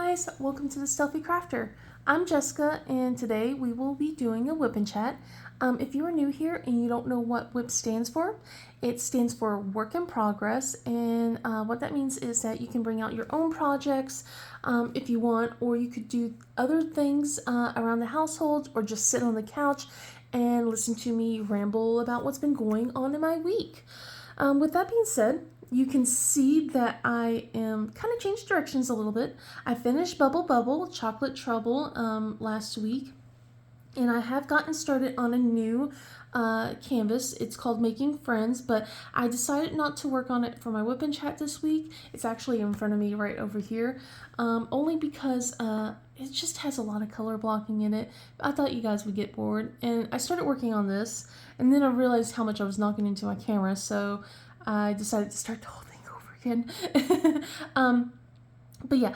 guys, welcome to the Stealthy Crafter. I'm Jessica and today we will be doing a Wip Chat. If you are new here and you don't know what WIP stands for, it stands for Work in Progress, and what that means is that you can bring out your own projects if you want, or you could do other things around the household or just sit on the couch and listen to me ramble about what's been going on in my week. With that being said, you can see that I am kind of changed directions a little bit. I finished Bubble Chocolate Trouble last week, and I have gotten started on a new canvas. It's called Making Friends, but I decided not to work on it for my Whip and Chat this week. It's actually in front of me right over here, only because it just has a lot of color blocking in it. I thought you guys would get bored, and I started working on this, and then I realized how much I was knocking into my camera, so I decided to start the whole thing over again. But yeah,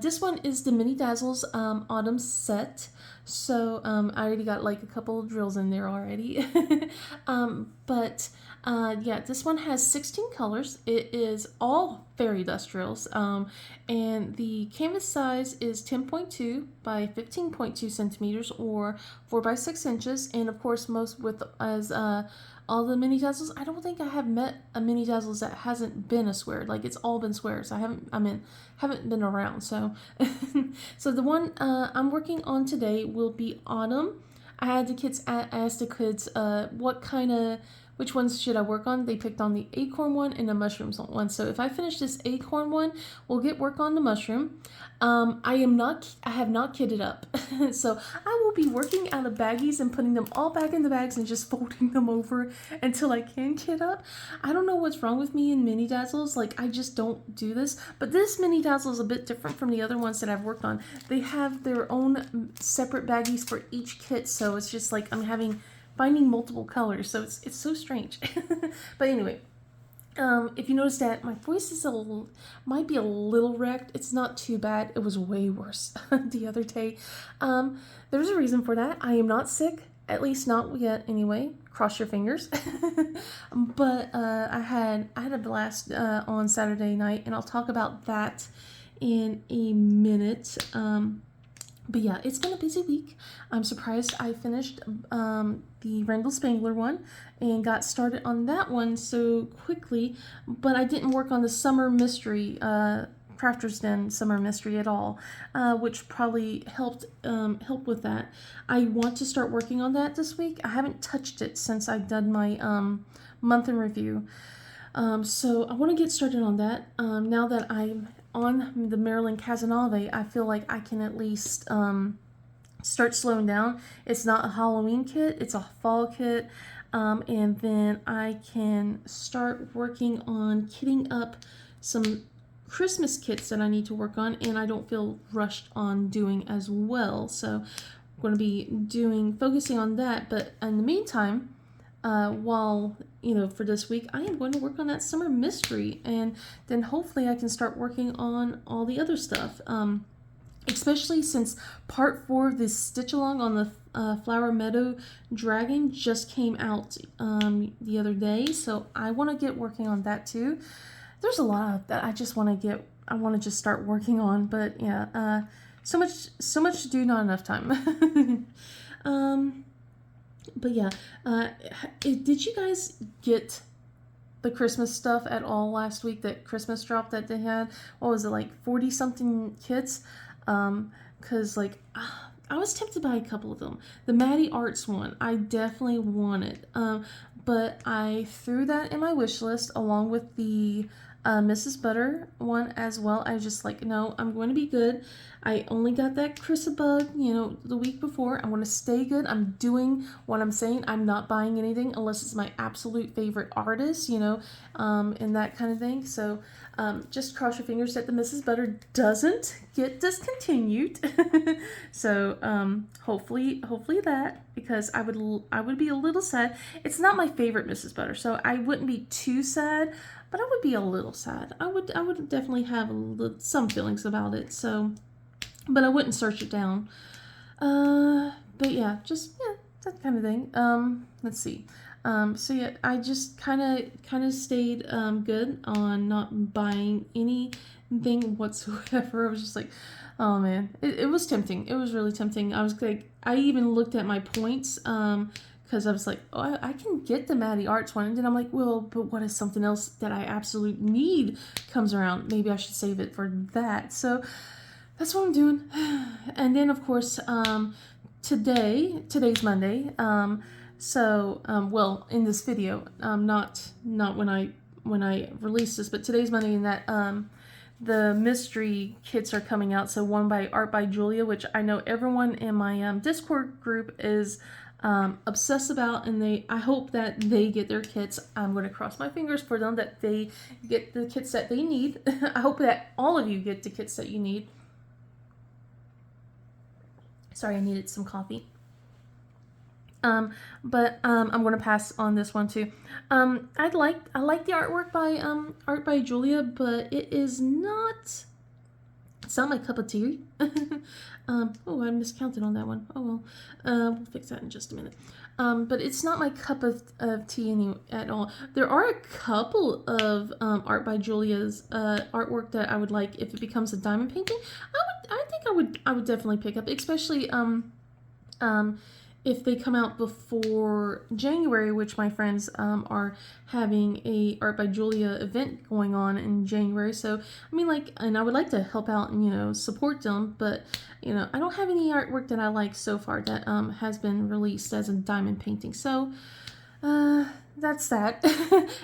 this one is the Mini Dazzles Autumn set. So I already got like a couple of drills in there already. Yeah, this one has 16 colors. It is all fairy dust drills. And the canvas size is 10.2 by 15.2 centimeters or 4 by 6 inches. And of course, most with as all the mini dazzles, I don't think I have met a mini dazzles that hasn't been a square. Like, it's all been squares. I haven't been around. So so the one I'm working on today will be Autumn. I had the kids ask the kids which ones should I work on. They picked on the acorn one and the mushrooms one. So if I finish this acorn one, we'll get work on the mushroom. I have not kitted up. So I will be working out of baggies and putting them all back in the bags and just folding them over until I can kit up. I don't know what's wrong with me in mini dazzles. Like, I just don't do this. But this mini dazzle is a bit different from the other ones that I've worked on. They have their own separate baggies for each kit. So it's just like I'm finding multiple colors, so it's so strange. But anyway, if you notice that my voice is might be a little wrecked, it's not too bad. It was way worse the other day. There's a reason for that. I am not sick, at least not yet anyway. Cross your fingers. But I had a blast on Saturday night, and I'll talk about that in a minute. But yeah, it's been a busy week. I'm surprised I finished the Randall Spangler one and got started on that one so quickly, but I didn't work on the Summer Mystery, Crafter's Den Summer Mystery at all, which probably helped with that. I want to start working on that this week. I haven't touched it since I've done my month in review. So I want to get started on that. Now that I'm on the Maryland Casanave, I feel like I can at least start slowing down. It's not a Halloween kit, it's a fall kit. And then I can start working on kitting up some Christmas kits that I need to work on, and I don't feel rushed on doing as well. So I'm going to be focusing on that. But in the meantime, while, for this week, I am going to work on that Summer Mystery, and then hopefully I can start working on all the other stuff, especially since part 4 of this stitch along on the Flower Meadow Dragon just came out the other day, so I want to get working on that too. There's a lot that I want to just start working on, but yeah, so much to do, not enough time. But yeah, did you guys get the Christmas stuff at all last week? That Christmas drop that they had? What was it, like 40 something kits? Cause like I was tempted by a couple of them. The Maddie Arts one, I definitely wanted. But I threw that in my wish list along with the Mrs. Butter one as well. I just like, no, I'm going to be good. I only got that Chrisabug, the week before. I want to stay good. I'm doing what I'm saying. I'm not buying anything unless it's my absolute favorite artist, and that kind of thing. So just cross your fingers that the Mrs. Butter doesn't get discontinued. So hopefully that, because I would be a little sad. It's not my favorite Mrs. Butter, so I wouldn't be too sad, but I would be a little sad. I would definitely have some feelings about it. So, but I wouldn't search it down. But yeah, that kind of thing. Let's see. So yeah, I just kind of stayed good on not buying any thing whatsoever. I was just like, oh man, it was tempting. It was really tempting. I was like, I even looked at my points, because I was like, oh, I can get the Maddie Arts one. And then I'm like, well, but what if something else that I absolutely need comes around? Maybe I should save it for that. So that's what I'm doing. And then, of course, today's Monday. Well, in this video, not when I release this, but today's Monday, and that the mystery kits are coming out. So one by Art by Julia, which I know everyone in my Discord group is obsessed about, and I hope that they get their kits. I'm going to cross my fingers for them that they get the kits that they need. I hope that all of you get the kits that you need. Sorry, I needed some coffee. I'm going to pass on this one too. I like the artwork by Art by Julia, but it's not my cup of tea. Oh, I miscounted on that one. Oh well, we'll fix that in just a minute. But it's not my cup of tea at all. There are a couple of Art by Julia's artwork that I would like if it becomes a diamond painting. I would definitely pick up, especially if they come out before January, which my friends are having a Art by Julia event going on in January. So, I mean, and I would like to help out and, support them, but, I don't have any artwork that I like so far that has been released as a diamond painting. So, that's that.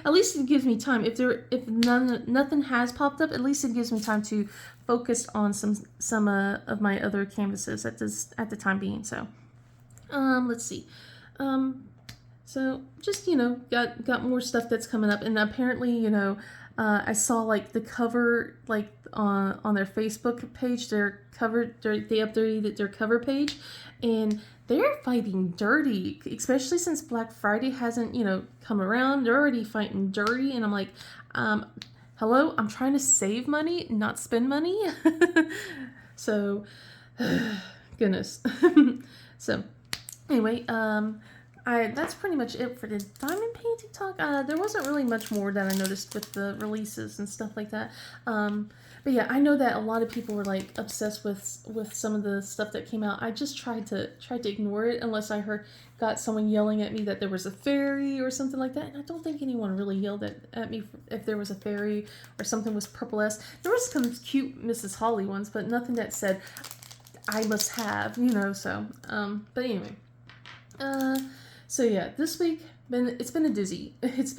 At least it gives me time. If nothing has popped up, at least it gives me time to focus on some of my other canvases at the time being. So, let's see. So just, got more stuff that's coming up, and apparently, I saw the cover, on their Facebook page, they updated their cover page, and they're fighting dirty, especially since Black Friday hasn't, come around. They're already fighting dirty, and I'm like, hello, I'm trying to save money, not spend money. So, goodness. So, anyway, that's pretty much it for the diamond painting talk. There wasn't really much more that I noticed with the releases and stuff like that. But yeah, I know that a lot of people were obsessed with some of the stuff that came out. I just tried to ignore it unless I got someone yelling at me that there was a fairy or something like that. And I don't think anyone really yelled at me if there was a fairy or something was purple-esque. There was some cute Mrs. Holly ones, but nothing that said I must have, so, but anyway, so yeah, this week, it's been a doozy. It's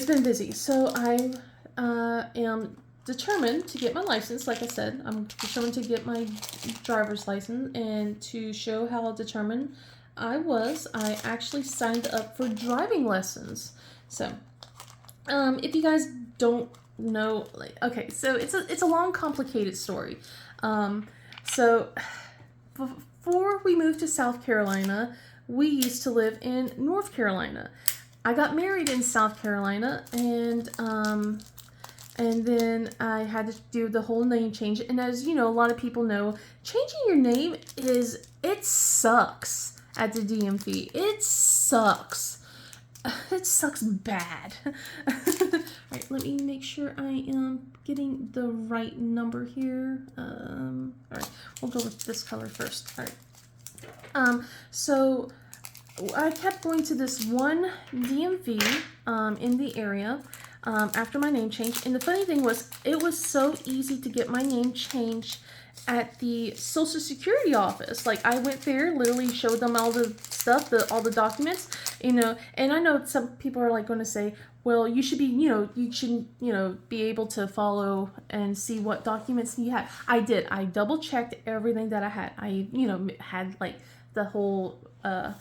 been busy. So I, am determined to get my license. Like I said, I'm determined to get my driver's license, and to show how determined I actually signed up for driving lessons. So, if you guys don't know, okay, so it's a long, complicated story. So before we moved to South Carolina, we used to live in North Carolina. I got married in South Carolina, and then I had to do the whole name change. And as you know, a lot of people know, changing your name it sucks at the DMV. It sucks. It sucks bad. Alright, let me make sure I am getting the right number here. Alright, we'll go with this color first. Alright. So I kept going to this one DMV in the area after my name change. And the funny thing was, it was so easy to get my name changed at the Social Security office. I went there, literally showed them all the stuff, all the documents, and I know some people are going to say, well, you should be, you should, be able to follow and see what documents you have. I did. I double checked everything that I had. I, had the whole, got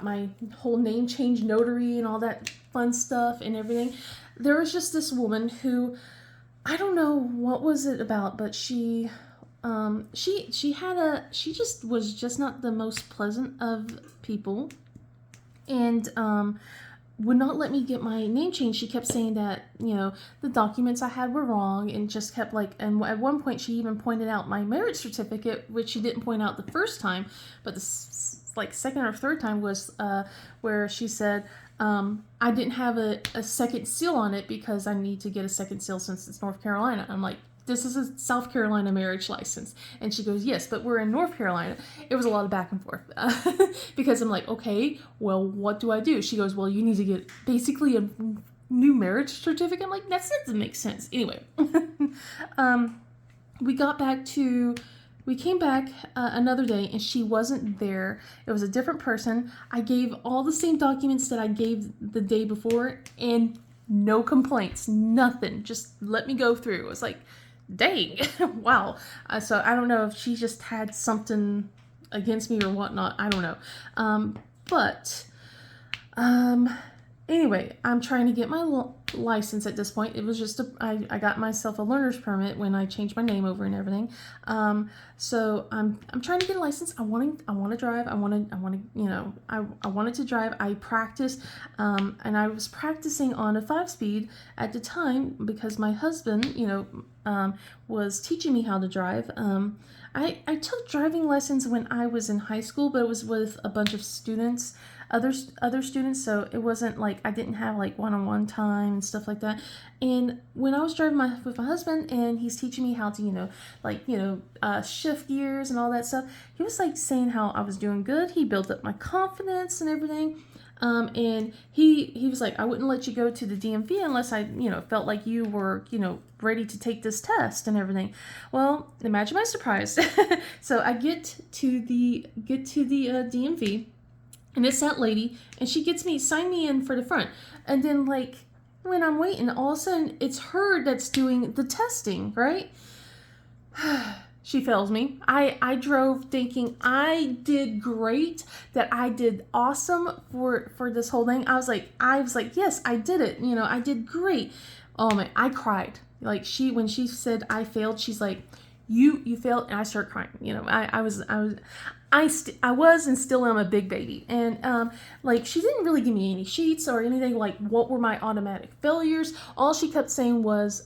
my whole name change notary and all that fun stuff and everything. There was just this woman who, I don't know what was it about, but she just was just not the most pleasant of people, and would not let me get my name changed. She kept saying that, the documents I had were wrong, and just kept and at one point she even pointed out my marriage certificate, which she didn't point out the first time, but the like second or third time was where she said, I didn't have a second seal on it because I need to get a second seal since it's North Carolina. I'm like, this is a South Carolina marriage license. And she goes, yes, but we're in North Carolina. It was a lot of back and forth because I'm like, okay, well, what do I do? She goes, well, you need to get basically a new marriage certificate. I'm like, that doesn't make sense. Anyway, we came back another day and she wasn't there. It was a different person. I gave all the same documents that I gave the day before and no complaints, nothing. Just let me go through. It was like, dang, wow. So I don't know if she just had something against me or whatnot. I don't know. But anyway, I'm trying to get my license at this point. It was just I got myself a learner's permit when I changed my name over and everything. So I'm trying to get a license. I want to drive. I wanted to drive. I practiced, and I was practicing on a 5-speed at the time because my husband, was teaching me how to drive. I took driving lessons when I was in high school, but it was with a bunch of students, other students, so it wasn't like I didn't have like one-on-one time and stuff like that. And when I was driving with my husband and he's teaching me how to shift gears and all that stuff, he was like saying how I was doing good. He built up my confidence and everything. And he was like, I wouldn't let you go to the DMV unless I, felt like you were, ready to take this test and everything. Well, imagine my surprise. So I get to the DMV, and it's that lady, and she sign me in for the front. And then when I'm waiting, all of a sudden it's her that's doing the testing, right? She fails me. I drove thinking I did great, that I did awesome for this whole thing. I was like, yes, I did it. I did great. Oh man, I cried. When she said I failed, she's like, you failed, and I started crying. I was and still am a big baby. And she didn't really give me any sheets or anything like what were my automatic failures. All she kept saying was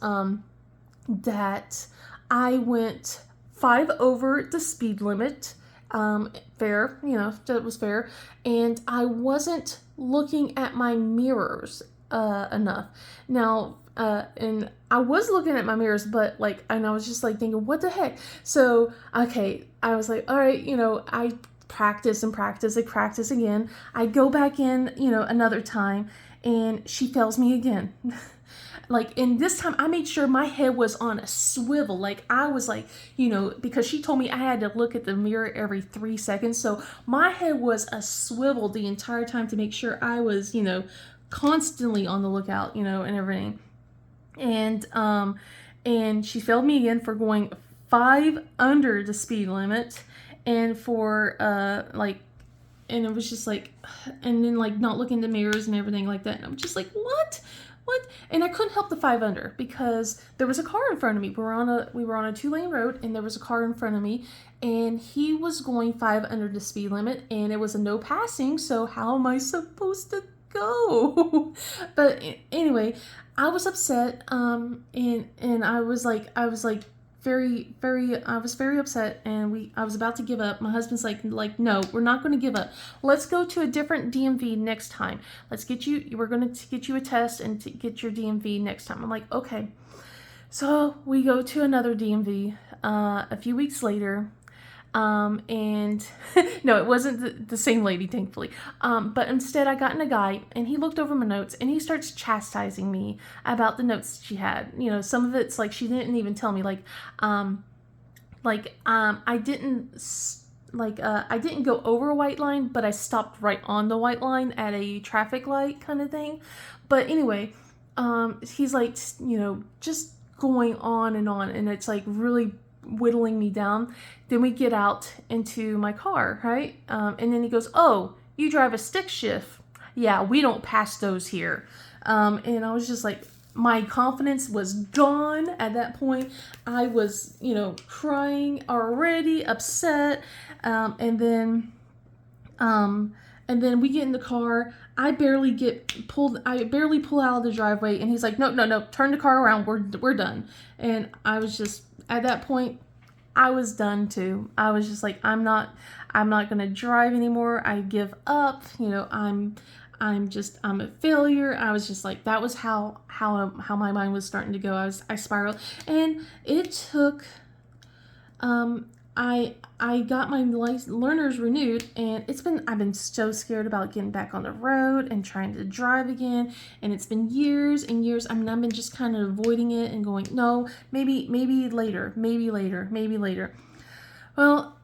that I went 5 over the speed limit. Fair, that was fair. And I wasn't looking at my mirrors enough. Now, and I was looking at my mirrors, but and I was just thinking, what the heck? So, okay, I was like, all right, I practice and practice. I practice again. I go back in, another time, and she fails me again. And this time I made sure my head was on a swivel. I was because she told me I had to look at the mirror every 3 seconds. So my head was a swivel the entire time to make sure I was, constantly on the lookout, and everything. And she failed me again for going 5 under the speed limit, and for and it was just and then not looking in the mirrors and everything like that. And I'm just like, what? And I couldn't help the 5 under because there was a car in front of me. We were on a 2-lane road, and there was a car in front of me, and he was going 5 under the speed limit, and it was a no passing. So how am I supposed to go? But anyway, I was upset. And I was very, very, I was very upset, and I was about to give up. My husband's like, no, we're not going to give up. Let's go to a different DMV next time. We're going to get you a test and to get your DMV next time. I'm like, okay. So we go to another DMV, a few weeks later. And no, it wasn't the same lady, thankfully. But instead I got in a guy, and he looked over my notes, and he starts chastising me about the notes she had. Some of it's she didn't even tell me, I didn't go over a white line, but I stopped right on the white line at a traffic light kind of thing. But anyway, he's just going on, and it's really whittling me down. Then we get out into my car, right? And then he goes, oh, you drive a stick shift. Yeah, we don't pass those here. And I was just my confidence was gone at that point. I was, crying already, upset. And then we get in the car. I barely pull out of the driveway, and he's like, no, turn the car around. We're done. And I was just, at that point, I was done too. I was just like, I'm not gonna drive anymore. I give up. You know, I'm a failure. I was just like, that was how my mind was starting to go. I spiraled, and it took I got my learners renewed, and I've been so scared about getting back on the road and trying to drive again, and it's been years and years. I mean, I've been just kind of avoiding it and going, no, maybe later, maybe later, maybe later. Well,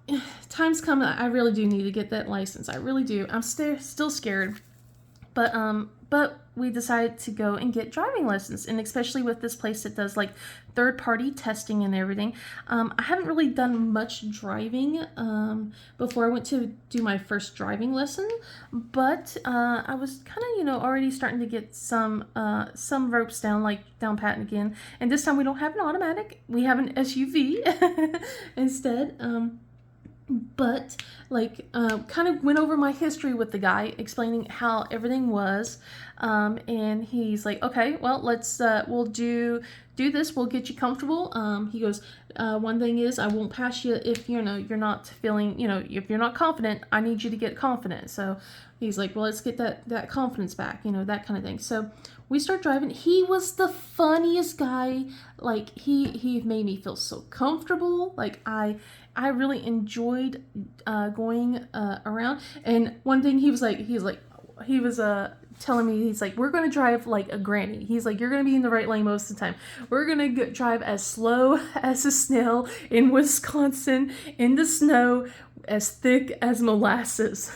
time's come. I really do need to get that license. I really do. I'm still scared. But we decided to go and get driving lessons, and especially with this place that does like third-party testing and everything. I haven't really done much driving before I went to do my first driving lesson, but I was kind of, you know, already starting to get some ropes down pat again. And this time we don't have an automatic; we have an SUV instead. But like kind of went over my history with the guy, explaining how everything was, and he's like, okay, well, let's we'll do this, we'll get you comfortable. He goes, one thing is, I won't pass you if you're not feeling, if you're not confident. I need you to get confident. So he's like, well, let's get that confidence back, that kind of thing. So we start driving. He was the funniest guy. Like he made me feel so comfortable. Like I really enjoyed going around. And one thing he was telling me, he's like, we're going to drive like a granny. He's like, you're going to be in the right lane most of the time. We're going to drive as slow as a snail in Wisconsin in the snow, as thick as molasses.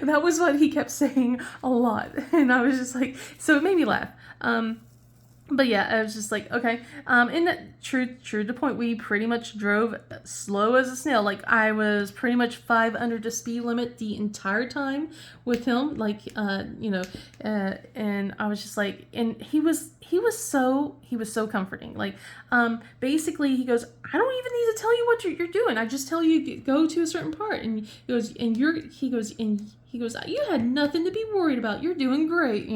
That was what he kept saying a lot. And I was just like, so it made me laugh. But yeah, I was just like, okay. And that, true to the point, we pretty much drove slow as a snail. Like, I was pretty much 5 under the speed limit the entire time with him. Like, and I was just like, and he was so comforting. Like, basically he goes, I don't even need to tell you what you're doing. I just tell you go to a certain part. And he goes, you had nothing to be worried about. You're doing great.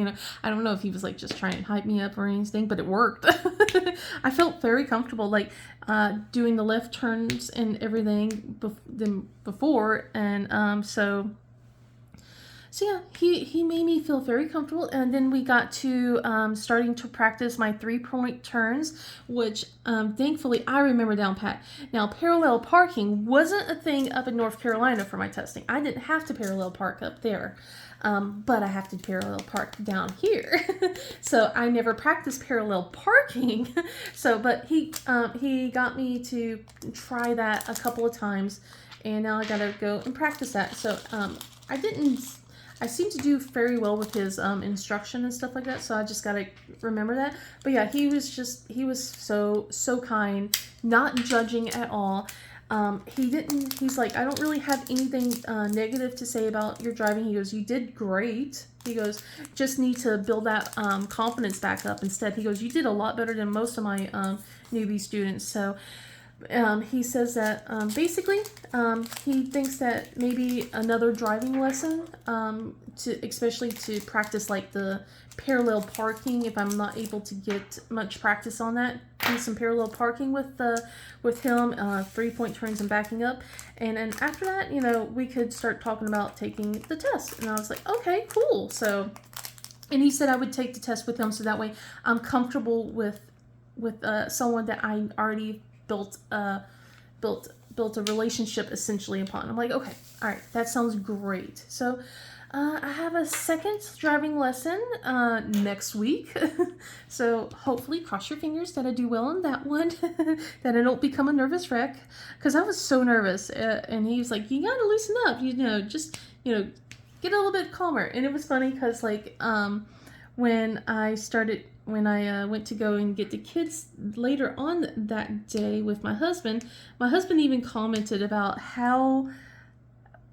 I don't know if he was like just trying to hype me up or anything, but it worked. I felt very comfortable, like doing the left turns and everything before. And so yeah, he made me feel very comfortable. And then we got to starting to practice my 3-point turns, which thankfully I remember down pat. Now, parallel parking wasn't a thing up in North Carolina for my testing. I didn't have to parallel park up there, but I have to parallel park down here. So I never practiced parallel parking. But he got me to try that a couple of times, and now I gotta go and practice that. So I seem to do very well with his instruction and stuff like that, so I just gotta remember that. But yeah, he was so kind, not judging at all. He's like, I don't really have anything negative to say about your driving. He goes, you did great. He goes, just need to build that confidence back up instead. He goes, you did a lot better than most of my newbie students. So he says that basically he thinks that maybe another driving lesson, especially to practice like the parallel parking. If I'm not able to get much practice on that, do some parallel parking with him, 3-point turns and backing up, and then after that, we could start talking about taking the test. And I was like, okay, cool. So, and he said I would take the test with him, so that way I'm comfortable with someone that I already built a relationship essentially upon. I'm like, okay, all right, that sounds great. So I have a second driving lesson next week. So hopefully, cross your fingers that I do well on that one, that I don't become a nervous wreck, because I was so nervous. And he was like, you gotta loosen up, just get a little bit calmer. And it was funny because like when I went to go and get the kids later on that day with my husband even commented about how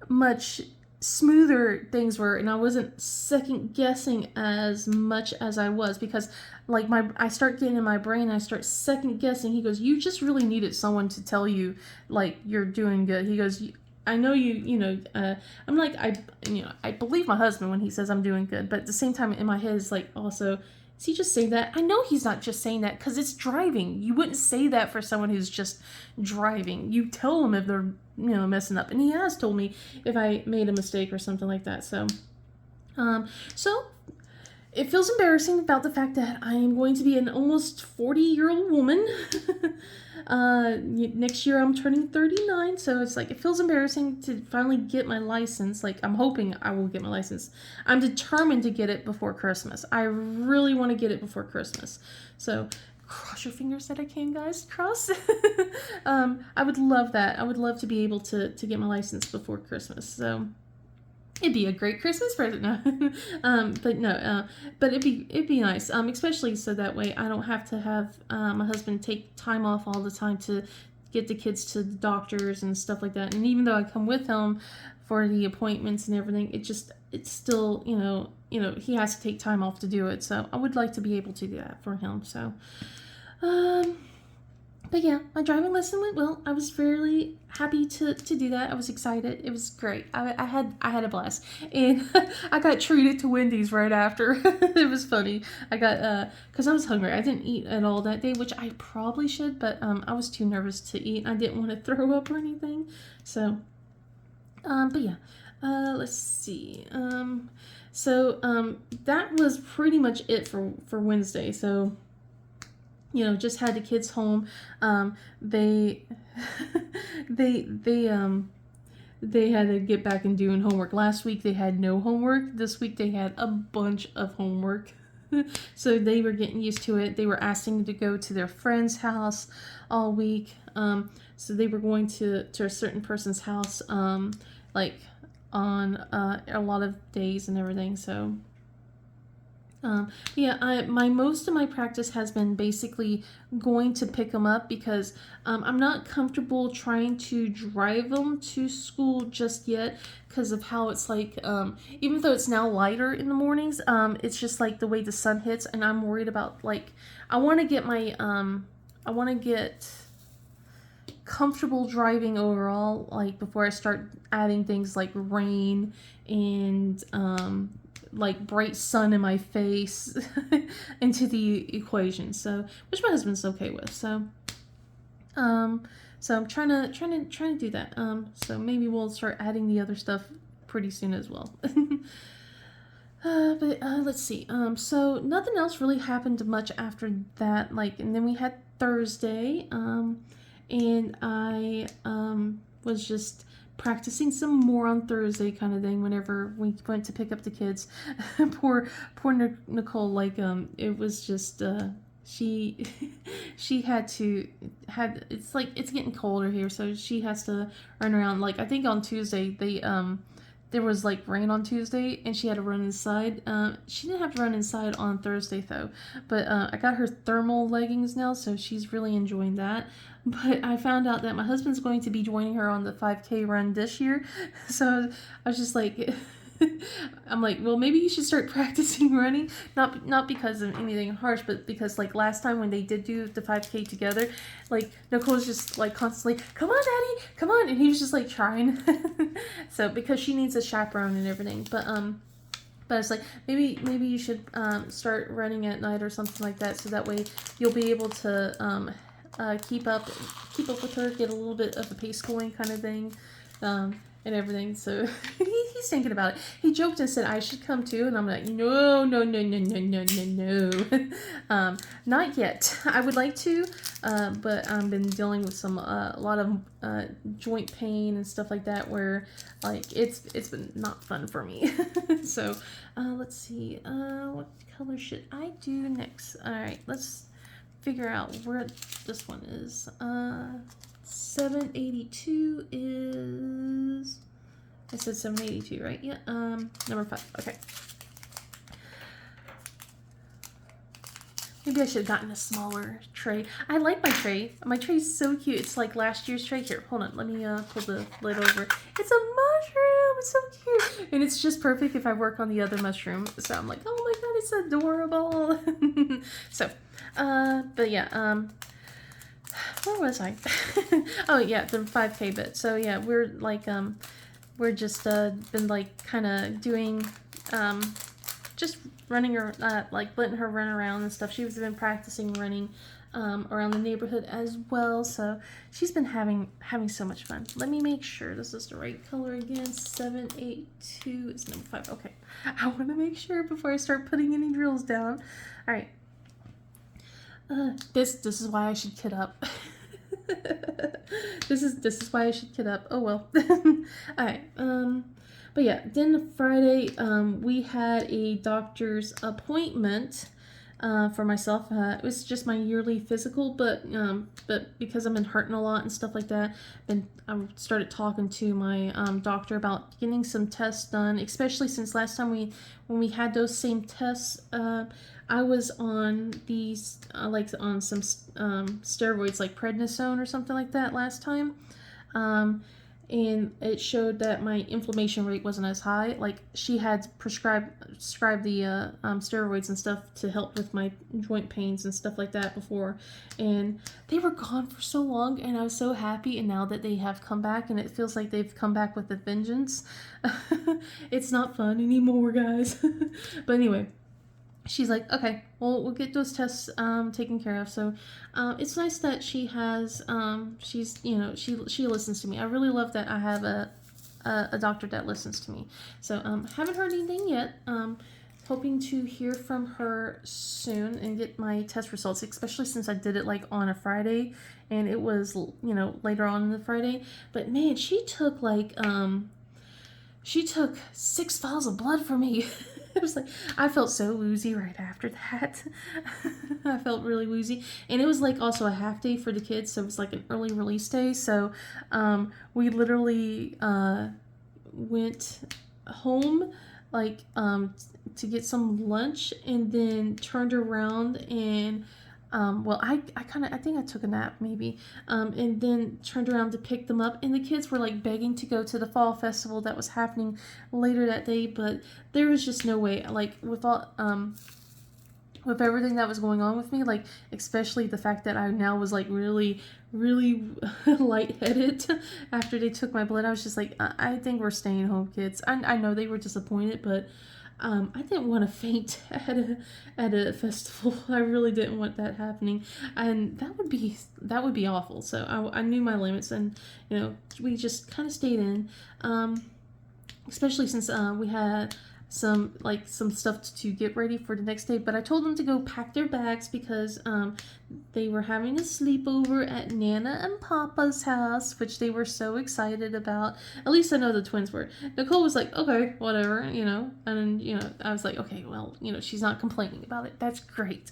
much smoother things were, and I wasn't second guessing as much as I was, because like I start getting in my brain, I start second guessing. He goes, you just really needed someone to tell you like you're doing good. He goes, I know I'm like, I believe my husband when he says I'm doing good, but at the same time in my head it's like, also, Is he just saying that? I know he's not just saying that because it's driving. You wouldn't say that for someone who's just driving. You tell them if they're, messing up. And he has told me if I made a mistake or something like that. So, so it feels embarrassing about the fact that I am going to be an almost 40-year-old woman. Next year I'm turning 39, so it's like it feels embarrassing to finally get my license. Like, I'm hoping I will get my license. I'm determined to get it before Christmas. I really want to get it before Christmas. So cross your fingers that I can, guys. Cross. I would love that. I would love to be able to get my license before Christmas. So it'd be a great Christmas present. But it'd be nice, especially so that way I don't have to have my husband take time off all the time to get the kids to the doctors and stuff like that. And even though I come with him for the appointments and everything, it's still, he has to take time off to do it. So I would like to be able to do that for him. So, but yeah, my driving lesson went well. I was fairly happy to do that. I was excited. It was great. I had a blast. And I got treated to Wendy's right after. It was funny. I got, because I was hungry. I didn't eat at all that day, which I probably should, but I was too nervous to eat. I didn't want to throw up or anything. So, but yeah, let's see. That was pretty much it for Wednesday. So, just had the kids home. They had to get back and doing homework. Last week they had no homework. This week they had a bunch of homework. So they were getting used to it. They were asking to go to their friend's house all week. So they were going to a certain person's house, like on a lot of days and everything. So most of my practice has been basically going to pick them up because I'm not comfortable trying to drive them to school just yet because of how it's like, even though it's now lighter in the mornings, it's just like the way the sun hits, and I'm worried about, like, I want to get comfortable driving overall, like, before I start adding things like rain and like bright sun in my face into the equation. So, which my husband's okay with. So, so I'm trying to do that. So maybe we'll start adding the other stuff pretty soon as well. But let's see. So nothing else really happened much after that. Like, and then we had Thursday. And I was just practicing some more on Thursday, kind of thing, whenever we went to pick up the kids. poor Nicole, like, it was just she it's like, it's getting colder here, so she has to run around. Like, I think on Tuesday there was like rain on Tuesday and she had to run inside. She didn't have to run inside on Thursday though, but I got her thermal leggings now, so she's really enjoying that. But I found out that my husband's going to be joining her on the 5K run this year, so I was just like, I'm like, well, maybe you should start practicing running. Not because of anything harsh, but because, like, last time when they did do the 5K together, like, Nicole was just like constantly, come on, Daddy, come on, and he was just like trying. So because she needs a chaperone and everything, but it's like, maybe you should start running at night or something like that, so that way you'll be able to keep up with her, get a little bit of a pace going, kind of thing. And everything. So he's thinking about it. He joked and said I should come too, and I'm like, no. Not yet. I would like to, but I've been dealing with a lot of joint pain and stuff like that, where, like, it's been not fun for me. So let's see, what color should I do next? All right, let's figure out where this one is. 782 is, I said 782, right? Yeah, number 5, okay. Maybe I should have gotten a smaller tray. I like my tray. My tray is so cute. It's like last year's tray. Here, hold on. Let me pull the lid over. It's a mushroom. It's so cute. And it's just perfect if I work on the other mushroom. So I'm like, oh my god, it's adorable. So, but yeah, where was I? Oh yeah, the 5K bit. So yeah, we're like, we're just been like kind of doing just running her, like letting her run around and stuff. She's been practicing running around the neighborhood as well, so she's been having so much fun. Let me make sure this is the right color again. 782 is number 5. Okay, I want to make sure before I start putting any drills down. All right. This is why I should kit up. This is why I should kit up. Oh well. All right. But yeah, then Friday, we had a doctor's appointment for myself. It was just my yearly physical, but because I've been hurting a lot and stuff like that, then I started talking to my doctor about getting some tests done, especially since last time when we had those same tests, I was on these, like on some steroids like prednisone or something like that last time. And it showed that my inflammation rate wasn't as high. Like, she had prescribed the steroids and stuff to help with my joint pains and stuff like that before, and they were gone for so long, and I was so happy. And now that they have come back, and it feels like they've come back with a vengeance. It's not fun anymore, guys. But anyway, she's like, okay, well, we'll get those tests taken care of. So it's nice that she has, she's, you know, she listens to me. I really love that I have a doctor that listens to me. So haven't heard anything yet. Hoping to hear from her soon and get my test results, especially since I did it like on a Friday, and it was, you know, later on in the Friday. But man, she took 6 vials of blood for me. It was like, I felt so woozy right after that. I felt really woozy. And it was like also a half day for the kids, so it was like an early release day. So we literally went home like to get some lunch, and then turned around and well, I think I took a nap maybe, and then turned around to pick them up, and the kids were like begging to go to the fall festival that was happening later that day, but there was just no way, like with all, with everything that was going on with me, like especially the fact that I now was like really lightheaded after they took my blood. I was just like, I think we're staying home, kids. I know they were disappointed, but I didn't want to faint at a festival. I really didn't want that happening, and that would be awful. So I knew my limits, and you know, we just kind of stayed in, especially since we had some stuff to get ready for the next day. But I told them to go pack their bags because they were having a sleepover at Nana and Papa's house, which they were so excited about. At least I know the twins were. Nicole was like, okay, whatever, you know, and you know, I was like, okay, well, you know, she's not complaining about it. That's great.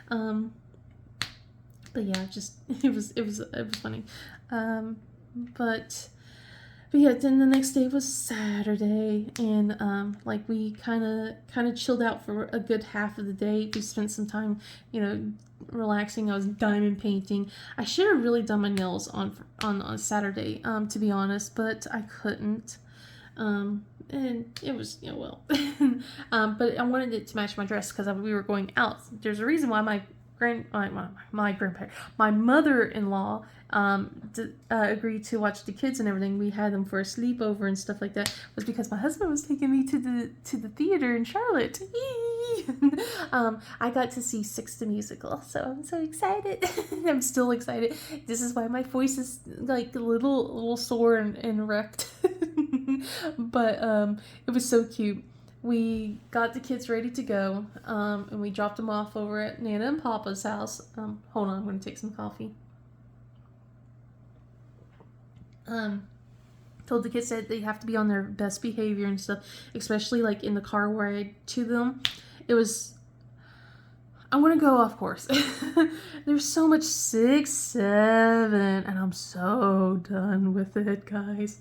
But yeah, just it was funny. But yeah, then the next day was Saturday, and like we kind of chilled out for a good half of the day. We spent some time, you know, relaxing. I was diamond painting. I should have really done my nails on Saturday, to be honest, but I couldn't. And it was, you know, well, but I wanted it to match my dress because we were going out. There's a reason why my grandparent, my mother-in-law, agreed to watch the kids and everything. We had them for a sleepover and stuff like that, was because my husband was taking me to the theater in Charlotte. I got to see Six the Musical, so I'm so excited. I'm still excited. This is why my voice is like a little sore and wrecked. But it was so cute. We got the kids ready to go, and we dropped them off over at Nana and Papa's house. Hold on, I'm going to take some coffee. Told the kids that they have to be on their best behavior and stuff, especially like in the car ride to them. It was, I want to go off course. There's so much 6, 7, and I'm so done with it, guys.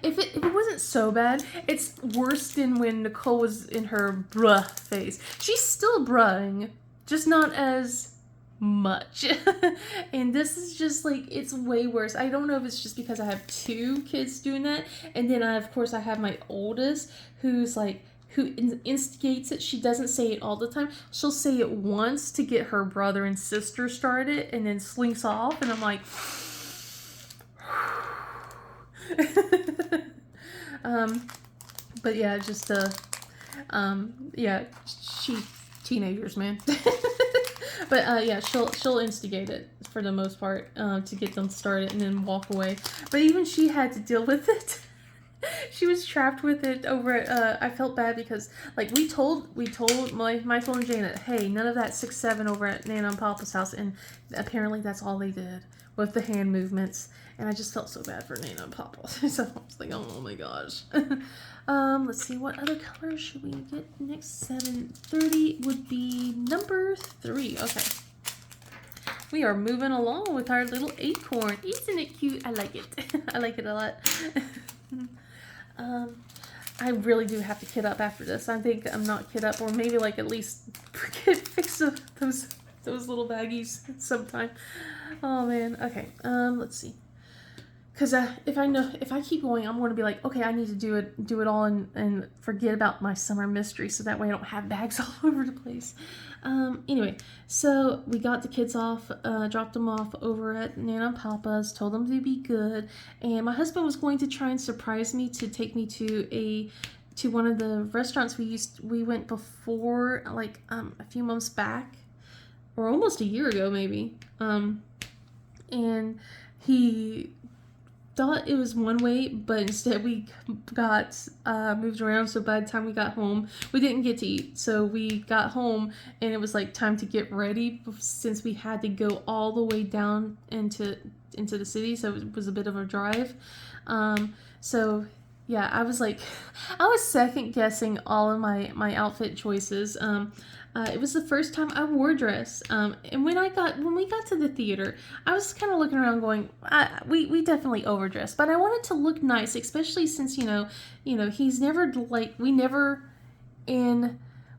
If it wasn't so bad, it's worse than when Nicole was in her bruh phase. She's still bruhing, just not as much. And this is just like, it's way worse. I don't know if it's just because I have 2 kids doing that, and then of course I have my oldest who's like, who instigates it. She doesn't say it all the time. She'll say it once to get her brother and sister started, and then slinks off, and I'm like, but yeah, just Yeah, she teenagers, man. But yeah, she'll instigate it for the most part to get them started and then walk away. But even she had to deal with it. She was trapped with it over at, I felt bad because, like, we told Michael and Janet, hey, none of that 6-7 over at Nana and Papa's house, and apparently that's all they did with the hand movements, and I just felt so bad for Nana and Papa. So I was like, oh my gosh. Let's see, what other color should we get next? 730 would be number 3. Okay. We are moving along with our little acorn. Isn't it cute? I like it. I like it a lot. I really do have to kit up after this. I think I'm not kit up, or maybe like at least fix those little baggies sometime. Oh man. Okay. Let's see. Because if I keep going, I'm going to be like, okay, I need to do it all and forget about my summer mystery, so that way I don't have bags all over the place. Anyway, so we got the kids off, dropped them off over at Nana and Papa's, told them to be good, and my husband was going to try and surprise me to take me to one of the restaurants we went before, like a few months back, or almost a year ago maybe, and he thought it was one way, but instead we got moved around, so by the time we got home, we didn't get to eat. So we got home and it was like time to get ready, since we had to go all the way down into the city, so it was a bit of a drive. So yeah, I was second guessing all of my outfit choices. It was the first time I wore a dress, and when we got to the theater, I was kind of looking around, going, we definitely overdressed, but I wanted to look nice, especially since he's never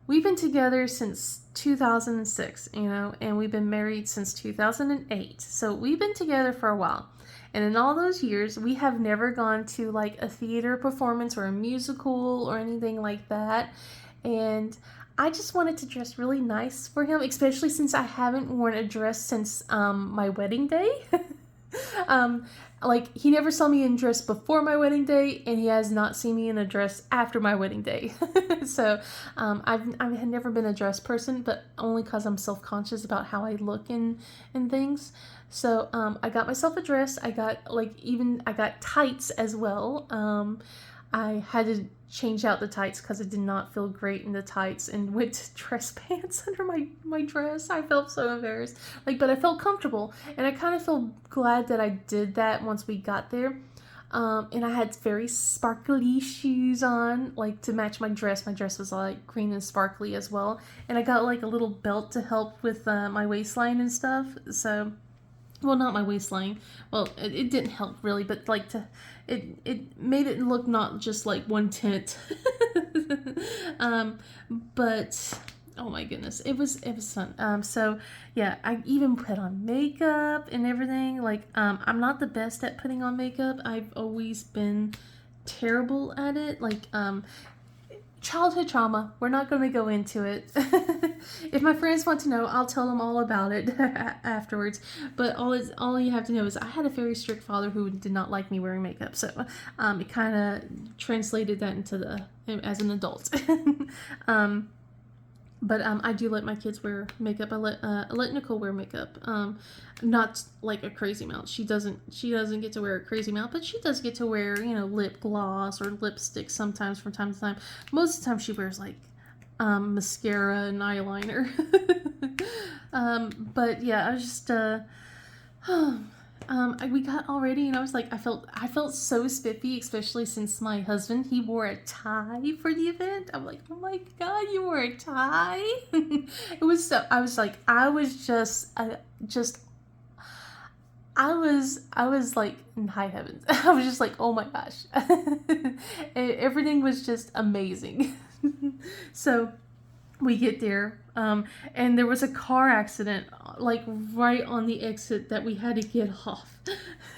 we've been together since 2006, and we've been married since 2008, so we've been together for a while. And in all those years, we have never gone to like a theater performance or a musical or anything like that. And I just wanted to dress really nice for him, especially since I haven't worn a dress since my wedding day. Like, he never saw me in dress before my wedding day, and he has not seen me in a dress after my wedding day. So I had never been a dress person, but only because I'm self-conscious about how I look and things. So I got myself a dress. I got tights as well. I had to change out the tights because it did not feel great in the tights, and went to dress pants under my dress. I felt so embarrassed. But I felt comfortable, and I kind of feel glad that I did that once we got there. And I had very sparkly shoes on, to match my dress. My dress was green and sparkly as well. And I got a little belt to help with my waistline and stuff. So, well, not my waistline. Well, it didn't help really, but it made it look not just like one tint. But oh my goodness, it was fun. So yeah, I even put on makeup and everything. I'm not the best at putting on makeup. I've always been terrible at it. Childhood trauma. We're not going to go into it. If my friends want to know, I'll tell them all about it afterwards. But all you have to know is I had a very strict father who did not like me wearing makeup. So it kind of translated that into as an adult. But I do let my kids wear makeup. I let Nicole wear makeup. Not like a crazy amount. She doesn't get to wear a crazy amount, but she does get to wear, lip gloss or lipstick sometimes from time to time. Most of the time she wears mascara and eyeliner. But yeah, I was just we got all ready, and I was I felt so spiffy, especially since my husband, he wore a tie for the event. I'm like, oh my god, you wore a tie. It was so, I was in high heavens. I was just oh my gosh. Everything was just amazing. So we get there, and there was a car accident right on the exit that we had to get off.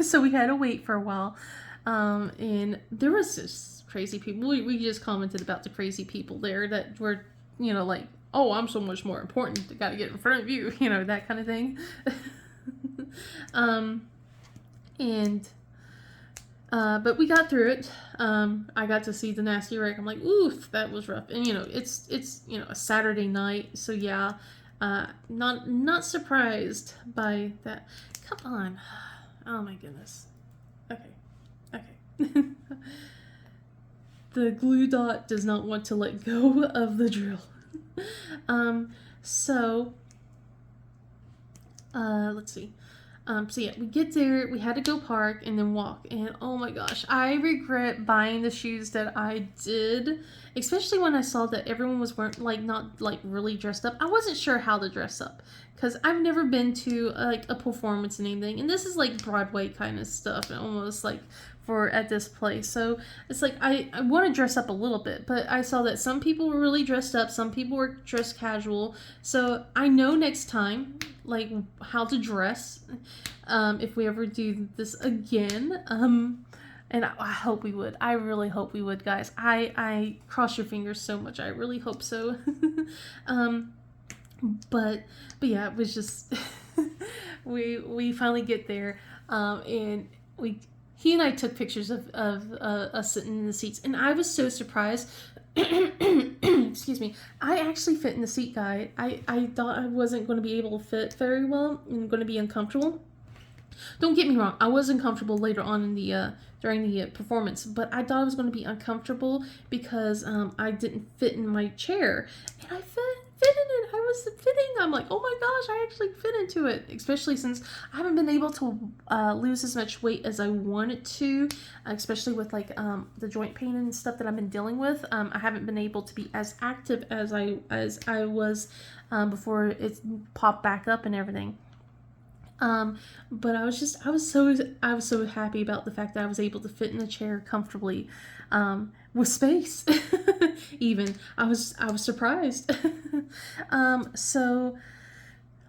So we had to wait for a while, and there was just crazy people. We just commented about the crazy people there that were, oh, I'm so much more important, I gotta get in front of you, that kind of thing. And But we got through it. I got to see the nasty wreck. I'm like, oof, that was rough. And it's a Saturday night, so yeah, not surprised by that. Come on, oh my goodness. Okay. The glue dot does not want to let go of the drill. So let's see. So yeah, we get there, we had to go park and then walk, and oh my gosh, I regret buying the shoes that I did, especially when I saw that everyone was wearing, like, not, like, really dressed up. I wasn't sure how to dress up, because I've never been to, like, a performance and anything, and this is, like, Broadway kind of stuff, almost, like, for at this place. So it's like I want to dress up a little bit, but I saw that some people were really dressed up, some people were dressed casual. So I know next time, like, how to dress, if we ever do this again. And I hope we would. I really hope we would, guys. I cross your fingers so much. I really hope so. But yeah, it was just we finally get there, and he and I took pictures of us sitting in the seats, and I was so surprised. Excuse me. I actually fit in the seat guide. I thought I wasn't going to be able to fit very well and going to be uncomfortable. Don't get me wrong, I was uncomfortable later on in the during the performance, but I thought I was going to be uncomfortable because I didn't fit in my chair, and I fit in it. I was fitting. I'm like, oh my gosh, I actually fit into it, especially since I haven't been able to lose as much weight as I wanted to, especially with, like, the joint pain and stuff that I've been dealing with. I haven't been able to be as active as I was before it popped back up and everything. But I was so happy about the fact that I was able to fit in the chair comfortably, with space. Even I was surprised. So,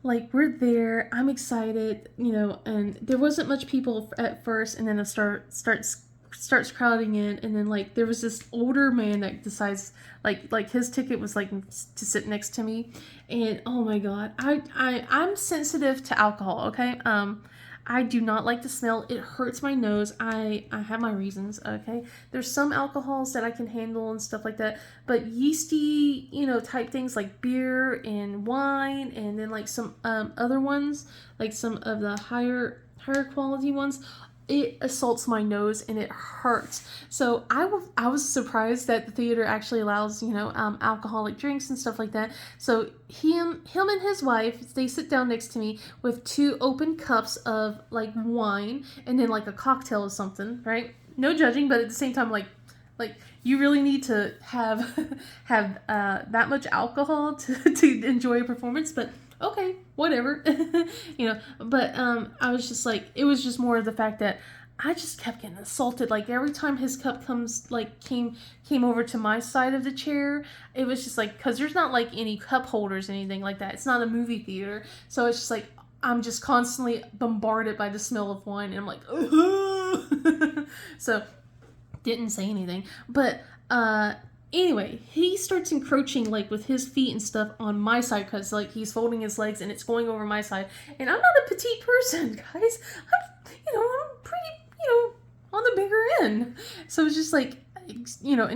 like, we're there, I'm excited, and there wasn't much people at first, and then it starts crowding in, and then, like, there was this older man that decides, like his ticket was, like, to sit next to me, and oh my god, I'm sensitive to alcohol, okay? I do not like the smell. It hurts my nose. I have my reasons, okay? There's some alcohols that I can handle and stuff like that, but yeasty, type things like beer and wine, and then, like, some other ones, like some of the higher quality ones, it assaults my nose and it hurts. So I was surprised that the theater actually allows, alcoholic drinks and stuff like that. So him and his wife, they sit down next to me with 2 open cups of, like, wine, and then, like, a cocktail or something, right? No judging, but at the same time, like you really need to have that much alcohol to enjoy a performance, but okay, whatever. But I was just like, it was just more of the fact that I just kept getting assaulted. Like, every time his cup came over to my side of the chair, it was just like, because there's not, like, any cup holders or anything like that. It's not a movie theater, so it's just like I'm just constantly bombarded by the smell of wine, and I'm like, so didn't say anything. But anyway, he starts encroaching, like, with his feet and stuff on my side, because, like, he's folding his legs and it's going over my side, and I'm not a petite person, guys. I'm pretty, on the bigger end. So it's just like, and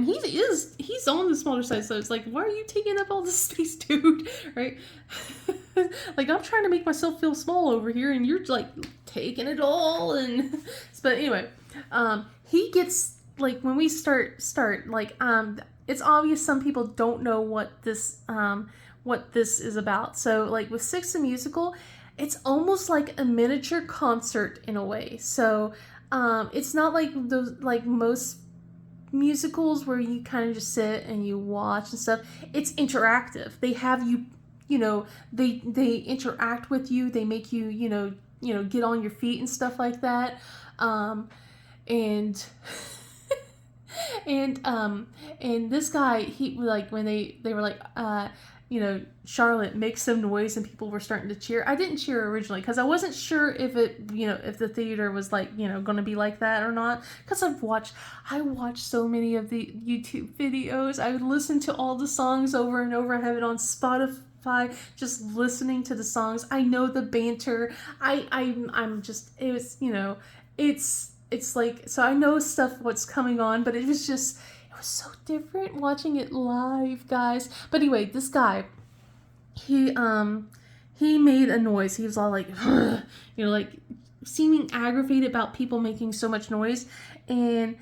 he's on the smaller side, so it's like, why are you taking up all this space, dude? Right? Like, I'm trying to make myself feel small over here, and you're, like, taking it all. And but anyway, he gets, like, when we start, like, it's obvious some people don't know what this is about. So, like, with Six the Musical, it's almost like a miniature concert in a way. So, it's not like those, like, most musicals where you kind of just sit and you watch and stuff. It's interactive. They have you, they interact with you. They make you, get on your feet and stuff like that. And and this guy, he, like, when they were like, Charlotte, make some noise, and people were starting to cheer. I didn't cheer originally because I wasn't sure if it, if the theater was, like, going to be like that or not. Because I watched so many of the YouTube videos. I would listen to all the songs over and over. I have it on Spotify, just listening to the songs. I know the banter. I'm just, it was, it's like, so I know what's coming on, but it was so different watching it live, guys. But anyway, this guy, he made a noise. He was all like, like seeming aggravated about people making so much noise. And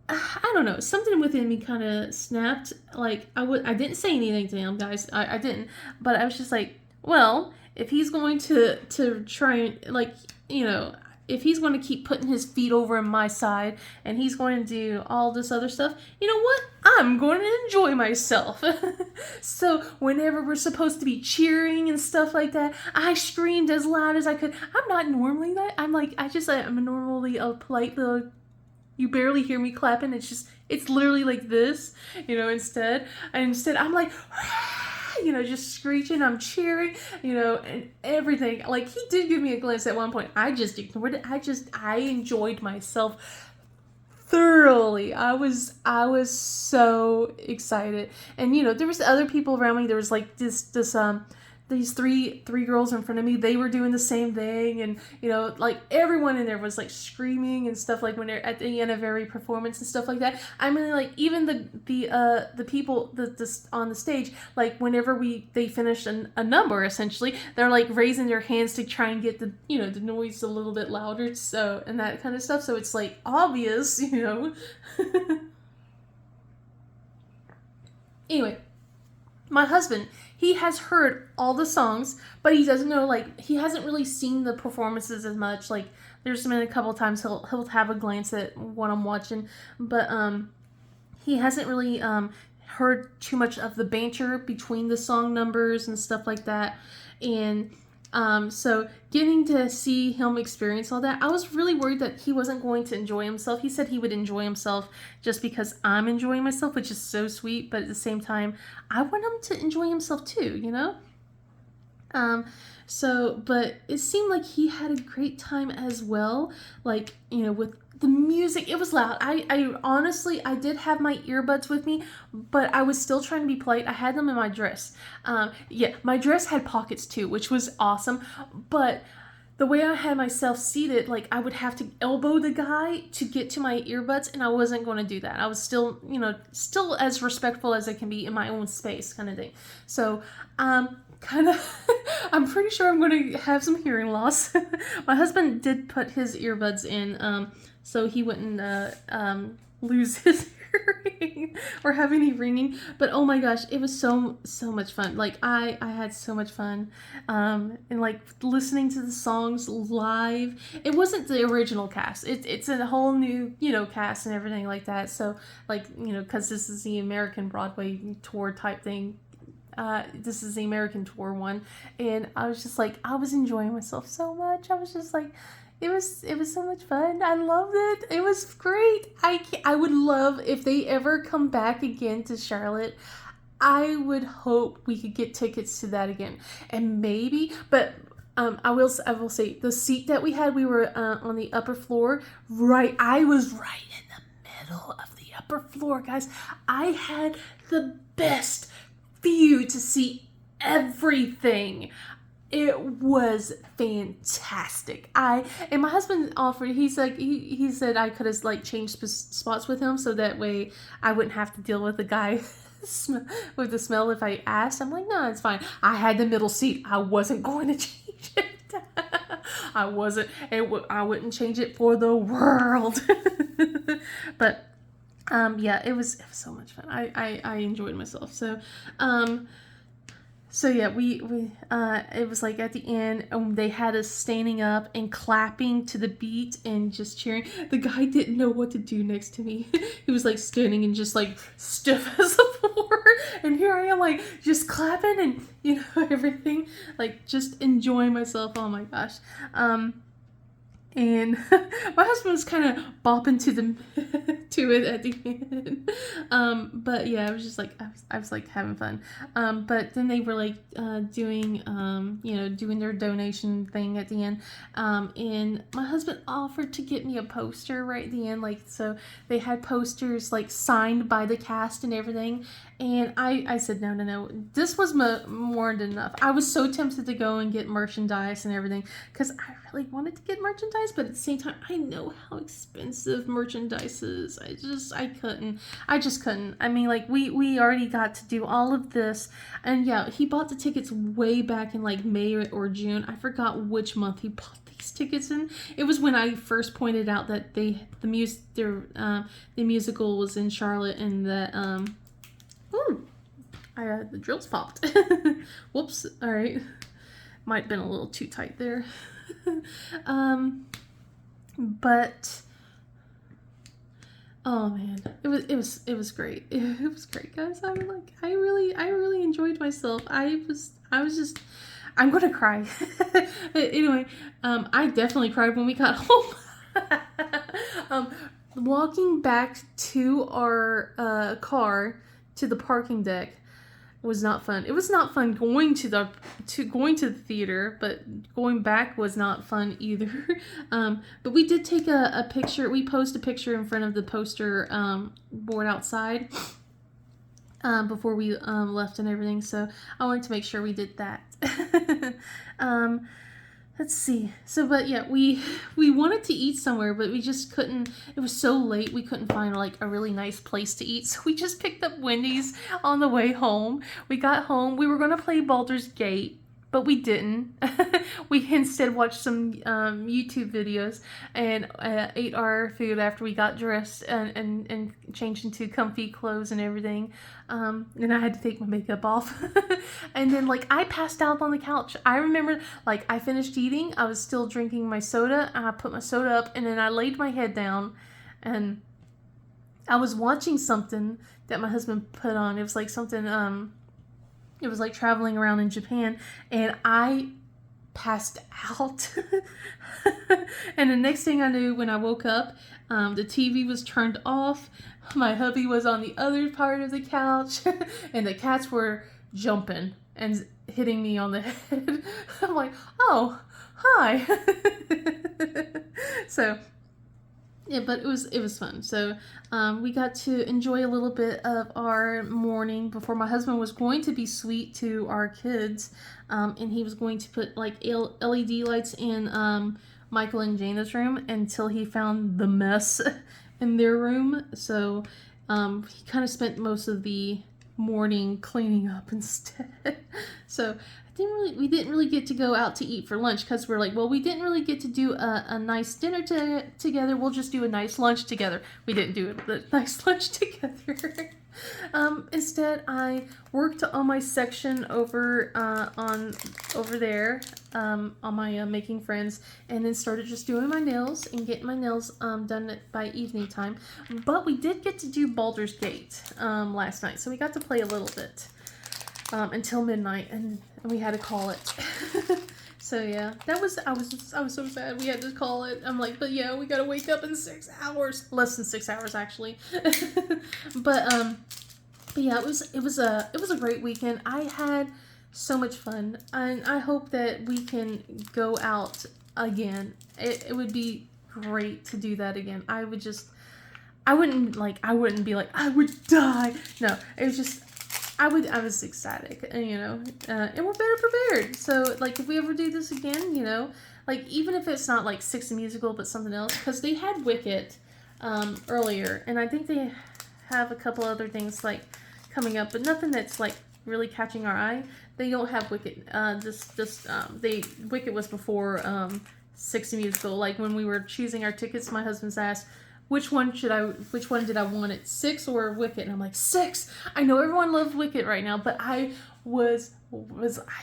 I don't know, something within me kind of snapped. Like, I didn't say anything to him, guys. I didn't. But I was just like, well, if he's going to try and, like, if he's going to keep putting his feet over on my side and he's going to do all this other stuff, you know what? I'm going to enjoy myself. So whenever we're supposed to be cheering and stuff like that, I screamed as loud as I could. I'm not normally that. I'm normally a polite little, you barely hear me clapping. It's literally like this, instead I'm like, just screeching, I'm cheering, and everything. Like, he did give me a glance at one point. I just ignored it. I enjoyed myself thoroughly. I was so excited. And, there was other people around me. There was like these three girls in front of me. They were doing the same thing, and like everyone in there was like screaming and stuff, like when they're at the end of every performance and stuff like that. I mean, like, even the people on the stage, like whenever they finished a number, essentially, they're like raising their hands to try and get the the noise a little bit louder, so, and that kind of stuff. So it's like obvious. Anyway, my husband, he has heard all the songs, but he doesn't know, like, he hasn't really seen the performances as much. Like, there's been a couple times he'll have a glance at what I'm watching, but he hasn't really heard too much of the banter between the song numbers and stuff like that. And so getting to see him experience all that, I was really worried that he wasn't going to enjoy himself. He said he would enjoy himself just because I'm enjoying myself, which is so sweet. But at the same time, I want him to enjoy himself too, but it seemed like he had a great time as well. Like, with the music, it was loud. I honestly, I did have my earbuds with me, but I was still trying to be polite. I had them in my dress. My dress had pockets too, which was awesome. But the way I had myself seated, like, I would have to elbow the guy to get to my earbuds, and I wasn't going to do that. I was still, still as respectful as I can be in my own space, kind of thing. So, I'm pretty sure I'm going to have some hearing loss. My husband did put his earbuds in, so he wouldn't lose his hearing or have any ringing. But oh my gosh, it was so much fun. Like, I had so much fun, and like listening to the songs live. It wasn't the original cast. It's a whole new cast and everything like that. So, like, because this is the American Broadway tour type thing. This is the American tour one, and I was just like, I was enjoying myself so much. I was just like, it was so much fun. I loved it. It was great. I would love if they ever come back again to Charlotte. I would hope we could get tickets to that again, and maybe, but I will say the seat that we had, we were on the upper floor. Right, I was right in the middle of the upper floor, guys. I had the best view to see everything. It was fantastic. And my husband offered, he's like, he said I could have like changed spots with him, so that way I wouldn't have to deal with the guy with the smell if I asked. I'm like, no, it's fine. I had the middle seat. I wasn't going to change it. I wouldn't change it for the world. But it was so much fun. I enjoyed myself. So yeah, we it was like at the end, they had us standing up and clapping to the beat and just cheering. The guy didn't know what to do next to me. He was like standing and just like stiff as a board, and here I am like just clapping and everything, like just enjoying myself. Oh my gosh. And my husband was kind of bopping to it at the end. But yeah, I was just like, I was like having fun. But then they were like doing their donation thing at the end. And my husband offered to get me a poster right at the end. Like, so they had posters like signed by the cast and everything. And I said, no. This was more than enough. I was so tempted to go and get merchandise and everything, because I really wanted to get merchandise, but at the same time, I know how expensive merchandise is. I just couldn't. I mean, like, we already got to do all of this, and yeah, he bought the tickets way back in like May or June. I forgot which month he bought these tickets in. It was when I first pointed out that the musical was in Charlotte, and that the drills popped. Whoops. All right. Might have been a little too tight there. But oh man, it was great. It was great, guys. I really enjoyed myself. I'm gonna cry. Anyway, I definitely cried when we got home. Walking back to our car to the parking deck was not fun. It was not fun going to the theater, but going back was not fun either. But we did take a picture. We posed a picture in front of the poster board outside before we left and everything. So I wanted to make sure we did that. Let's see. So, but yeah, we wanted to eat somewhere, but we just couldn't. It was so late, we couldn't find like a really nice place to eat. So we just picked up Wendy's on the way home. We got home. We were going to play Baldur's Gate, but we didn't. We instead watched some YouTube videos and ate our food after we got dressed and changed into comfy clothes and everything. And I had to take my makeup off. And then like I passed out on the couch. I remember like I finished eating. I was still drinking my soda. And I put my soda up and then I laid my head down and I was watching something that my husband put on. It was like something, it was like traveling around in Japan, and I passed out. And the next thing I knew, when I woke up, the TV was turned off. My hubby was on the other part of the couch, and the cats were jumping and hitting me on the head. I'm like, oh, hi. So yeah, but it was fun. So we got to enjoy a little bit of our morning before my husband was going to be sweet to our kids, and he was going to put like LED lights in Michael and Jana's room until he found the mess in their room. So he kind of spent most of the morning cleaning up instead. So we didn't really get to go out to eat for lunch because we're like, well, we didn't really get to do a nice dinner together. We'll just do a nice lunch together. We didn't do a nice lunch together. Instead, I worked on my section over there on my making friends, and then started just doing my nails and getting my nails done by evening time. But we did get to do Baldur's Gate last night, so we got to play a little bit until midnight, and we had to call it. So yeah, I was so sad we had to call it. I'm like, but yeah, we gotta wake up in 6 hours, less than 6 hours actually. But yeah, it was a great weekend. I had so much fun, and I hope that we can go out again. It would be great to do that again. I wouldn't be like, I would die. No, it was just, I was ecstatic, and and we're better prepared. So like, if we ever do this again, like, even if it's not like Six the Musical, but something else, because they had Wicked earlier, and I think they have a couple other things like coming up, but nothing that's like really catching our eye. They don't have Wicked. Wicked was before Six the Musical. Like, when we were choosing our tickets, my husband's asked, which one did I want it, Six or Wicked? And I'm like, Six! I know everyone loves Wicked right now, but I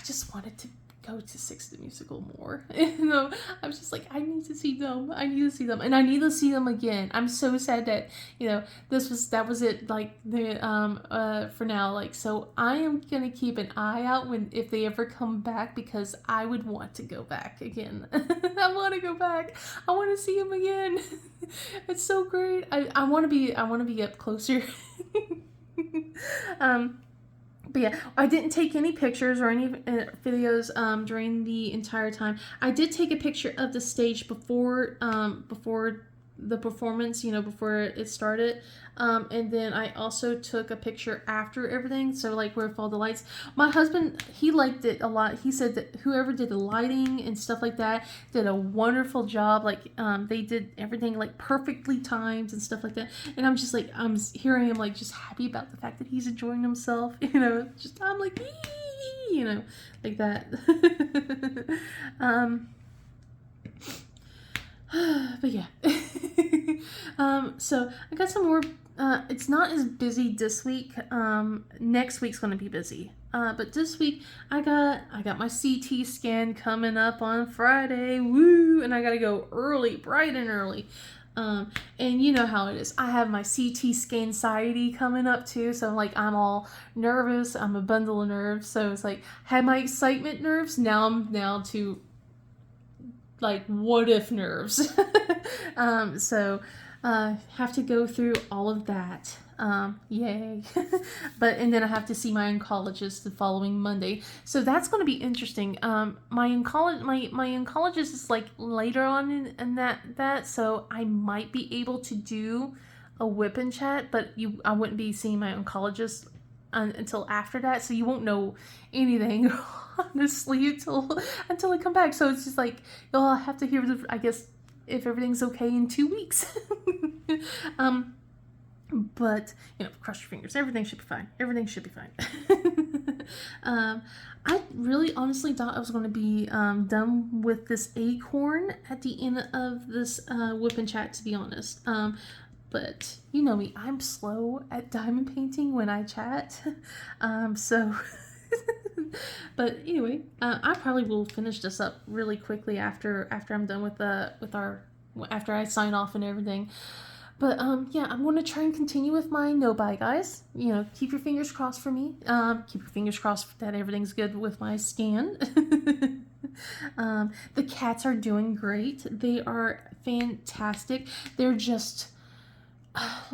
just wanted to go to Six the Musical more. I was just like, I need to see them. And I need to see them again. I'm so sad that, that was it, like, for now. Like, so I am gonna keep an eye out if they ever come back, because I would want to go back again. I want to go back. I want to see them again. It's so great. I want to be up closer. But yeah, I didn't take any pictures or any videos during the entire time. I did take a picture of the stage before the performance, before it started. And then I also took a picture after everything, so like with all the lights. My husband, he liked it a lot. He said that whoever did the lighting and stuff like that did a wonderful job. Like they did everything like perfectly timed and stuff like that. And I'm just like, I'm hearing him like just happy about the fact that he's enjoying himself. Just I'm like, like that. But yeah. So I got some more. It's not as busy this week. Next week's gonna be busy. But this week I got my CT scan coming up on Friday. Woo! And I gotta go early, bright and early. And you know how it is. I have my CT scan anxiety coming up too, so I'm all nervous. I'm a bundle of nerves. So it's like had my excitement nerves. Now I'm down to like what if nerves. So have to go through all of that. Yay. And then I have to see my oncologist the following Monday, so that's going to be interesting. My oncologist is like later on in that so I might be able to do a Wip Chat, but I wouldn't be seeing my oncologist until after that, so you won't know anything honestly until I come back. So it's just like you'll have to hear I guess if everything's okay in 2 weeks. But cross your fingers, everything should be fine. I really honestly thought I was going to be done with this acorn at the end of this Whip and Chat, to be honest. But you know me, I'm slow at diamond painting when I chat. So but anyway, I probably will finish this up really quickly after I'm done with after I sign off and everything. But yeah, I'm going to try and continue with my no buy, guys. Keep your fingers crossed for me. Keep your fingers crossed that everything's good with my scan. The cats are doing great. They are fantastic. They're just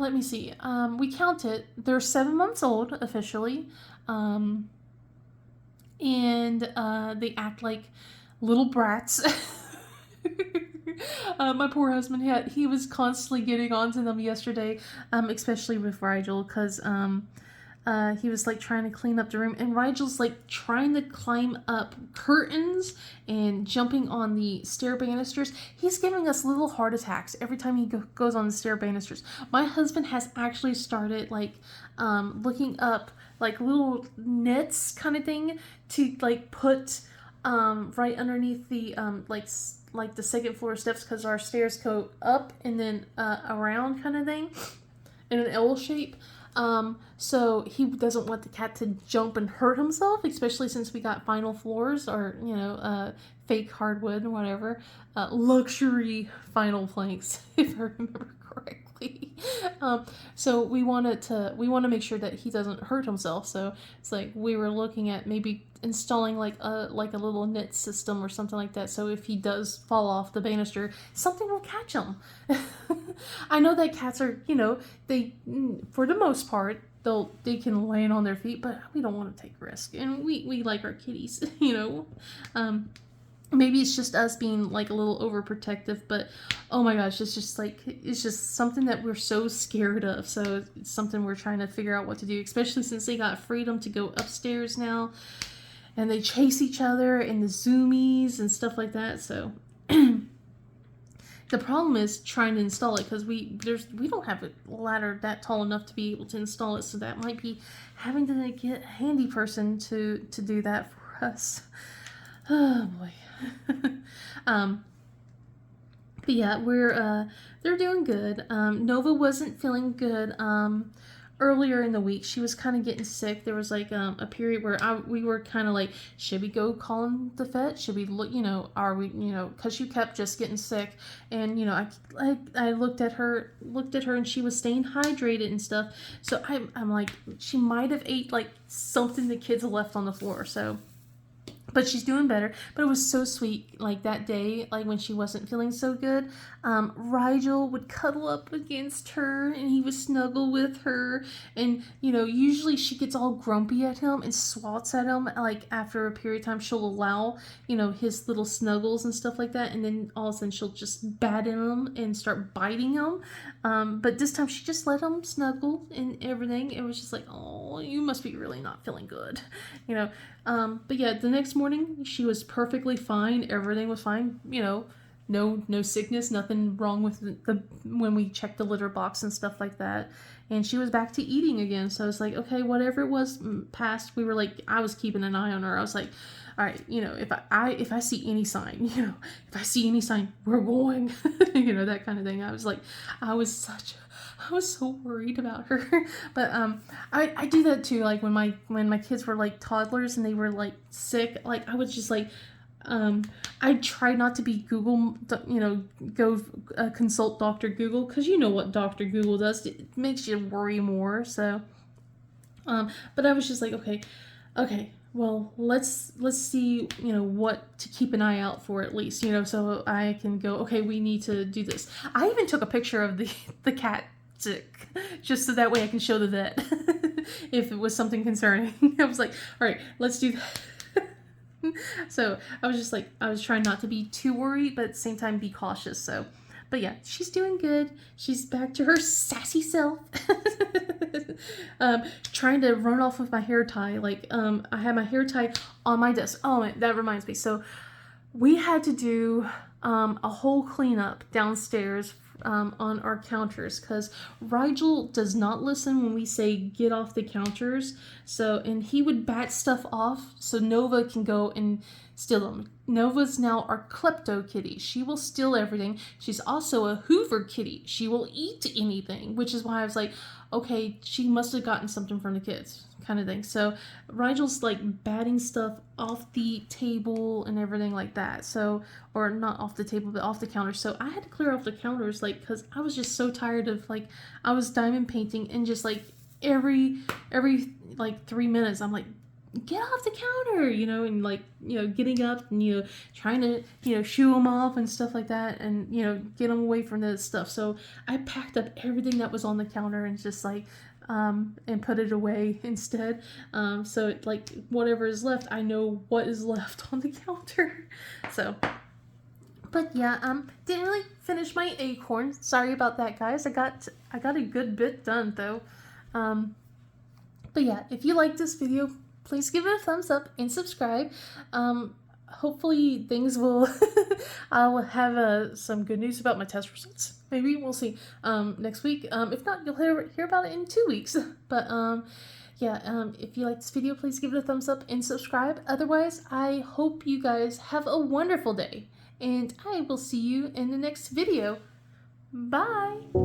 let me see. We counted. They're 7 months old officially. And they act like little brats. My poor husband, he was constantly getting onto them yesterday, especially with Rigel, because he was like trying to clean up the room, and Rigel's like trying to climb up curtains and jumping on the stair banisters. He's giving us little heart attacks every time he goes on the stair banisters. My husband has actually started like looking up like little nets kind of thing to like put right underneath the like the second floor steps, because our stairs go up and then around kind of thing in an L shape. So he doesn't want the cat to jump and hurt himself, especially since we got vinyl floors or fake hardwood or whatever, luxury vinyl planks if I remember correctly. So we want to make sure that he doesn't hurt himself. So it's like we were looking at maybe installing like a little net system or something like that, so if he does fall off the banister, something will catch him. I know that cats are, they for the most part they can land on their feet, but we don't want to take risk, and we like our kitties. Maybe it's just us being like a little overprotective, but oh my gosh, it's just something that we're so scared of. So it's something we're trying to figure out what to do, especially since they got freedom to go upstairs now, and they chase each other in the zoomies and stuff like that. So the problem is trying to install it, because we don't have a ladder that tall enough to be able to install it. So that might be having to get a handy person to do that for us. Oh boy. But yeah, they're doing good. Nova wasn't feeling good earlier in the week. She was kind of getting sick. There was like a period where we were kind of like, should we go call in the vet? Should we look, are we, because she kept just getting sick. And I looked at her and she was staying hydrated and stuff. So I'm like, she might have ate like something the kids left on the floor. So but she's doing better. But it was so sweet, like that day, like when she wasn't feeling so good, Rigel would cuddle up against her and he would snuggle with her. And usually she gets all grumpy at him and swats at him. Like after a period of time, she'll allow his little snuggles and stuff like that, and then all of a sudden she'll just bat at him and start biting him. But this time she just let him snuggle and everything. It was just like, oh, you must be really not feeling good, But yeah, the next morning she was perfectly fine. Everything was fine. No sickness, nothing wrong with the when we checked the litter box and stuff like that. And she was back to eating again. So it's like, okay, whatever it was past, we were like, I was keeping an eye on her. I was like, all right, if I see any sign, if I see any sign, we're going, that kind of thing. I was so worried about her. But I do that too. Like when my kids were like toddlers and they were like sick, like I was just like, I try not to be Google, go consult Dr. Google, because you know what Dr. Google does. It makes you worry more. So, but I was just like, okay, well, let's see, what to keep an eye out for at least, so I can go, okay, we need to do this. I even took a picture of the cat sick, just so that way I can show the vet if it was something concerning. I was like, all right, let's do that. So I was just like, I was trying not to be too worried, but at the same time be cautious. So, but yeah, she's doing good. She's back to her sassy self. Trying to run off with my hair tie. Like, I had my hair tie on my desk. Oh, that reminds me. So we had to do a whole cleanup downstairs on our counters, because Rigel does not listen when we say get off the counters. So, and he would bat stuff off so Nova can go and steal them. Nova's now our klepto kitty. She will steal everything. She's also a Hoover kitty. She will eat anything, which is why I was like, okay, she must have gotten something from the kids, kind of thing. So Rigel's like batting stuff off the table and everything like that. So, or not off the table, but off the counter. So I had to clear off the counters, like, because I was just so tired of, like, I was diamond painting and just like every like 3 minutes I'm like, get off the counter, and like, getting up and, trying to, shoo them off and stuff like that, and, get them away from the stuff. So I packed up everything that was on the counter and just like, and put it away instead. So like whatever is left, I know what is left on the counter. So, but yeah, didn't really finish my acorn. Sorry about that, guys. I got a good bit done though. But yeah, if you like this video, please give it a thumbs up and subscribe. Hopefully things will, I'll have some good news about my test results. Maybe, we'll see, next week. If not, you'll hear about it in 2 weeks. But yeah, if you like this video, please give it a thumbs up and subscribe. Otherwise, I hope you guys have a wonderful day, and I will see you in the next video. Bye!